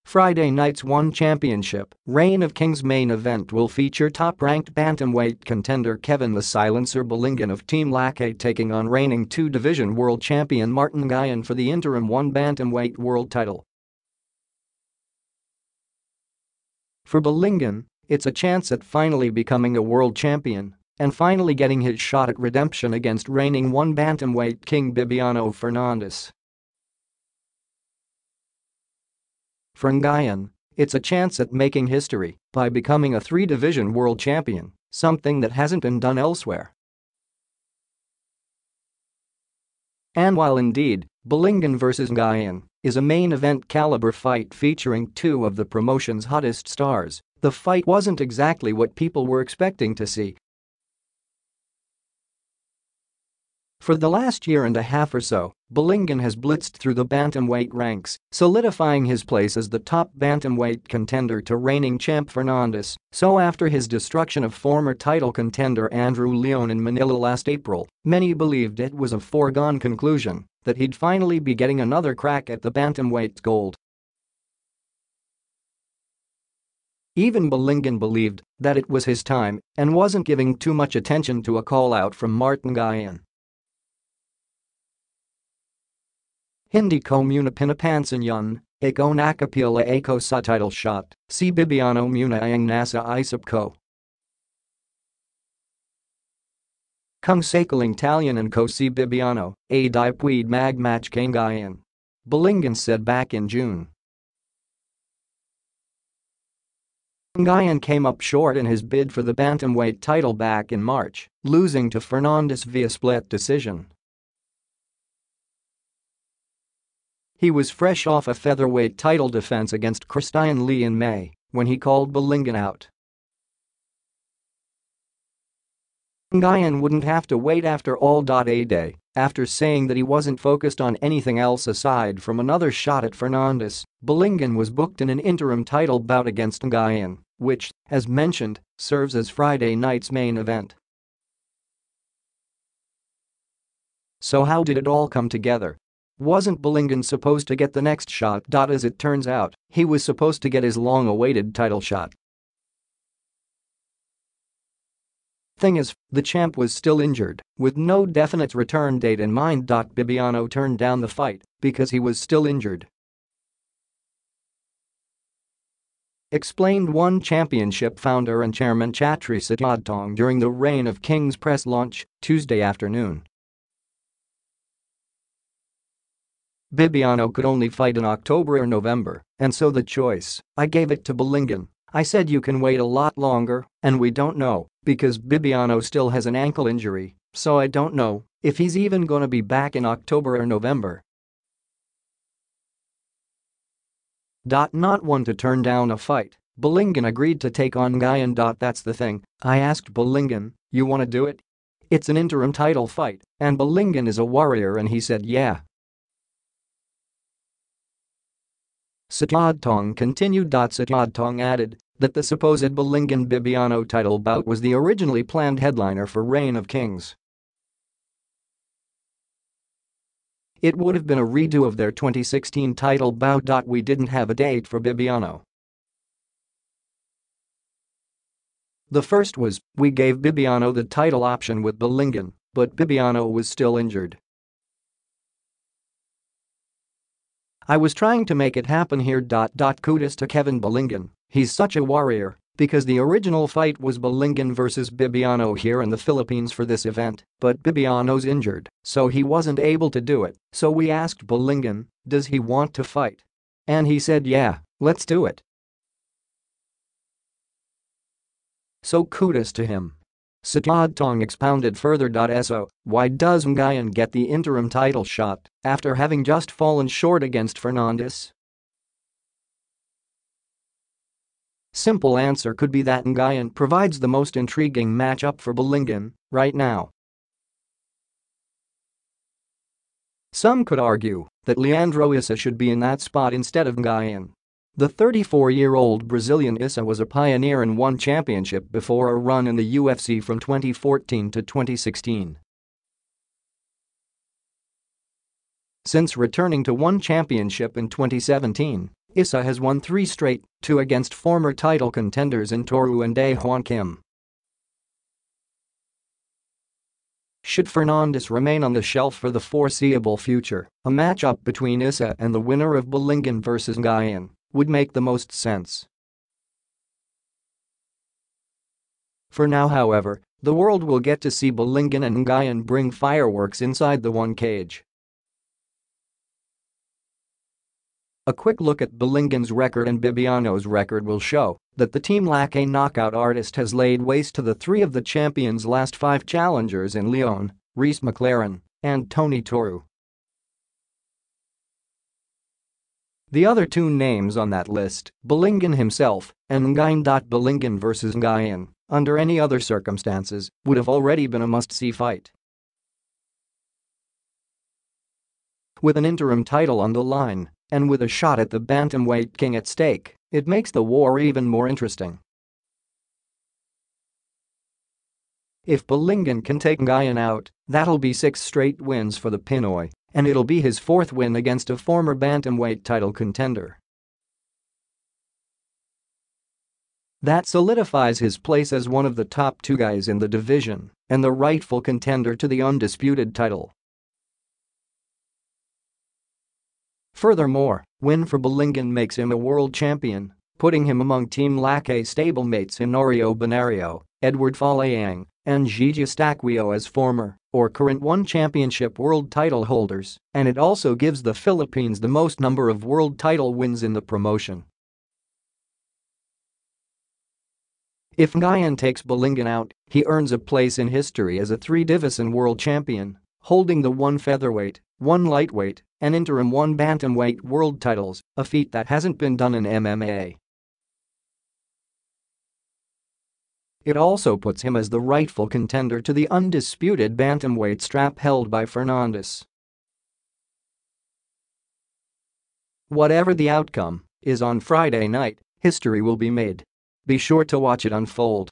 Friday night's ONE Championship Reign of Kings main event will feature top-ranked bantamweight contender Kevin "The Silencer" Belingon of Team Lakay taking on reigning two-division world champion Martin Nguyen for the interim ONE Bantamweight World Title. For Belingon, it's a chance at finally becoming a world champion and finally getting his shot at redemption against reigning ONE Bantamweight king Bibiano Fernandes. For Nguyen, it's a chance at making history by becoming a three-division world champion, something that hasn't been done elsewhere. And while indeed, Belingon vs Nguyen is a main event caliber fight featuring two of the promotion's hottest stars, the fight wasn't exactly what people were expecting to see. For the last year and a half or so, Belingon has blitzed through the bantamweight ranks, solidifying his place as the top bantamweight contender to reigning champ Fernandes. So after his destruction of former title contender Andrew Leone in Manila last April, many believed it was a foregone conclusion that he'd finally be getting another crack at the bantamweight gold. Even Belingon believed that it was his time and wasn't giving too much attention to a call-out from Martin Nguyen. Hindi ko muna pinapansin yun, ikaw nakapila ako sa title shot, si Bibiano muna ang nasa isip ko. Kung sakaling talyanan ko si Bibiano, ay di pwede magmatch kay Nguyen, Belingon said back in June. Nguyen came up short in his bid for the bantamweight title back in March, losing to Fernandes via split decision. He was fresh off a featherweight title defense against Christian Lee in May when he called Belingon out. Nguyen wouldn't have to wait after all. A day after saying that he wasn't focused on anything else aside from another shot at Fernandes, Belingon was booked in an interim title bout against Nguyen, which, as mentioned, serves as Friday night's main event. So how did it all come together? Wasn't Belingon supposed to get the next shot? As it turns out, he was supposed to get his long-awaited title shot. Thing is, the champ was still injured, with no definite return date in mind. Bibiano turned down the fight because he was still injured. Explained ONE Championship founder and chairman Chatri Satadtong during the Reign of Kings press launch Tuesday afternoon. Bibiano could only fight in October or November, and so the choice, I gave it to Belingon. I said you can wait a lot longer, and we don't know, because Bibiano still has an ankle injury, so I don't know if he's even gonna be back in October or November. Not one to turn down a fight, Belingon agreed to take on Nguyen. That's the thing, I asked Belingon, you wanna do it? It's an interim title fight, and Belingon is a warrior, and he said yeah. Satadtong continued. Satadtong added that the supposed Belingon-Bibiano title bout was the originally planned headliner for Reign of Kings. It would have been a redo of their 2016 title bout. We didn't have a date for Bibiano. The first was, we gave Bibiano the title option with Belingon, but Bibiano was still injured. I was trying to make it happen here. Kudos to Kevin Belingon, he's such a warrior, because the original fight was Belingon vs Bibiano here in the Philippines for this event, but Bibiano's injured, so he wasn't able to do it, so we asked Belingon, does he want to fight? And he said yeah, let's do it. So kudos to him. Satadtong expounded further. So, why does Nguyen get the interim title shot after having just fallen short against Fernandes? Simple answer could be that Nguyen provides the most intriguing matchup for Belingon right now. Some could argue that Leandro Issa should be in that spot instead of Nguyen. The 34-year-old Brazilian Issa was a pioneer in ONE Championship before a run in the UFC from 2014 to 2016. Since returning to ONE Championship in 2017, Issa has won 3 straight, 2 against former title contenders in Toru and Dae Hwan Kim. Should Fernandes remain on the shelf for the foreseeable future, a matchup between Issa and the winner of Belingon vs Nguyen would make the most sense. For now, however, the world will get to see Belingon and Nguyen bring fireworks inside the one cage. A quick look at Belingon's record and Bibiano's record will show that the Team Lakay knockout artist has laid waste to the 3 of the champion's last 5 challengers in Leone, Rhys McLaren, and Tony Toru. The other 2 names on that list, Belingon himself and Nguyen. Belingon vs Nguyen, under any other circumstances, would have already been a must-see fight. With an interim title on the line, and with a shot at the bantamweight king at stake, it makes the war even more interesting. If Belingon can take Nguyen out, that'll be 6 straight wins for the Pinoy, and it'll be his 4th win against a former bantamweight title contender. That solidifies his place as one of the top 2 guys in the division and the rightful contender to the undisputed title. Furthermore, win for Belingon makes him a world champion, putting him among Team Lakay stablemates Inorio Benario, Edward Falayang, and Gigi Staquio as former or current ONE Championship world title holders, and it also gives the Philippines the most number of world title wins in the promotion. If Nguyen takes Belingon out, he earns a place in history as a 3-division world champion, holding the 1 featherweight, 1 lightweight, and interim 1 bantamweight world titles, a feat that hasn't been done in MMA. It also puts him as the rightful contender to the undisputed bantamweight strap held by Fernandes. Whatever the outcome is on Friday night, history will be made. Be sure to watch it unfold.